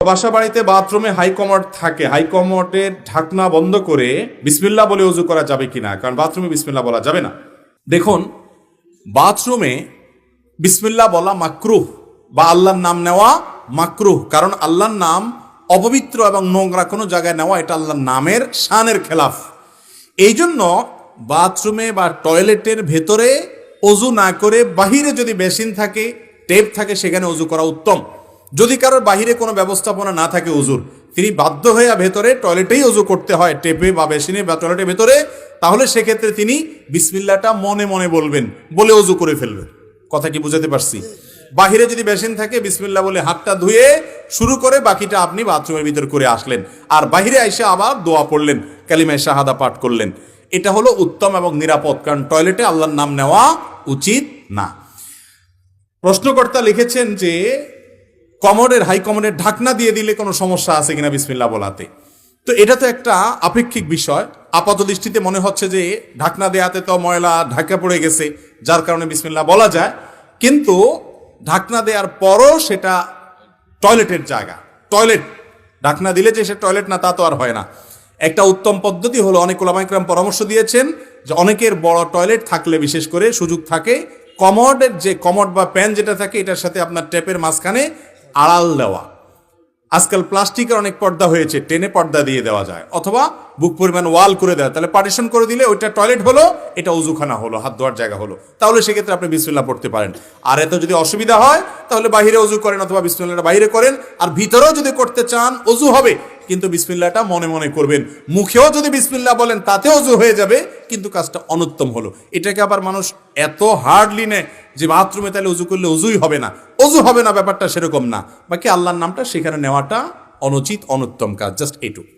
বাসা বাড়িতে বাথরুমে হাই কমোড থাকে, হাই কমোডের ঢাকনা বন্ধ করে বিসমিল্লাহ বলে ওযু করা যাবে কিনা? কারণ বাথরুমে বিসমিল্লাহ বলা যাবে না। দেখুন, বাথরুমে বিসমিল্লাহ বলা মাকরুহ বা আল্লাহর নাম নেওয়া মাকরুহ, কারণ আল্লাহর নাম অপবিত্র এবং নোংরা কোনো জায়গায় নেওয়া এটা আল্লাহর নামের শানের খেলাফ। এই জন্য বাথরুমে বা টয়লেটের ভেতরে ওযু না করে বাহিরে যদি বেসিন থাকে, টেপ থাকে, সেখানে ওযু করা উত্তম। যদি কারোর বাহিরে কোনো ব্যবস্থাপনা না থাকে ওযুর, তিনি বাধ্য হয়ে ভেতরে টয়লেটেই ওযু করতে হয়, টেপে বা বেসিনে বা টয়লেটের ভেতরে, তাহলে সেক্ষেত্রে তিনি বিসমিল্লাহটা মনে মনে বলবেন, বলে ওযু করে ফেলবেন। কথা কি বুঝাতে পারছি? বাহিরে যদি বেসিন থাকে বিসমিল্লাহ বলে হাতটা ধুয়ে শুরু করে বাকিটা আপনি বাথরুমের ভিতর করে আসলেন, আর বাহিরে এসে আবার দোয়া পড়লেন, কালিমায়ে শাহাদা পাঠ করলেন। এটা হলো উত্তম এবং নিরাপদ, কারণ টয়লেটে আল্লাহর নাম নেওয়া উচিত না। প্রশ্নকর্তা লিখেছেন যে কমোডের হাই কমোডের ঢাকনা দিয়ে দিলে কোনো সমস্যা আছে কিনা বিসমিল্লাহ বলাতে। তো এটা তো একটা আপেক্ষিক বিষয়। আপাত দৃষ্টিতে মনে হচ্ছে যে ঢাকনা দেয়াতে তো ময়লা ঢাকা পড়ে গেছে, যার কারণে বিসমিল্লাহ বলা যায়, কিন্তু ঢাকনা দেওয়ার পরও সেটা টয়লেটের জায়গা, টয়লেট ঢাকনা দিলে যে সে টয়লেট না তা তো আর হয় না। একটা উত্তম পদ্ধতি হলো, অনেক ওলামা ইকরাম পরামর্শ দিয়েছেন যে অনেকের বড় টয়লেট থাকলে বিশেষ করে সুযোগ থাকে, কমোডের যে কমোড বা প্যান যেটা থাকে এটার সাথে আপনার টেপের মাঝখানে আড়াল দেওয়া। আজকাল প্লাস্টিকের অনেক পর্দা হয়েছে, টেনে পর্দা দিয়ে দেওয়া যায়, অথবা বুক পরিমাণ ওয়াল করে দেওয়া, তাহলে পার্টিশন করে দিলে ওইটা টয়লেট হলো, এটা উজুখানা হলো, হাত ধোয়ার জায়গা হলো। তাহলে সেক্ষেত্রে আপনি বিসমিল্লাহ পড়তে পারেন। আর এত যদি অসুবিধা হয় তাহলে বাইরে ওযু করেন, অথবা বিসমিল্লাহটা বাইরে করেন। আর ভিতরেও যদি করতে চান ওযু হবে, কিন্তু বিসমিল্লাহটা মনে মনে করবেন। মুখেও যদি বিসমিল্লাহ বলেন তাতে ওযু হয়ে যাবে, কিন্তু কাজটা অনুত্তম হলো। এটাকে আবার মানুষ এত হার্ডলি নেয় যে বাথরুমে তাহলে ওযু করলে ওযুই হবে না, ওযু হবে না, ব্যাপারটা সেরকম না। বাকি আল্লাহর নামটা সেখানে নেওয়াটা অনুচিত, অনুত্তম কাজ। জাস্ট এইটুকু।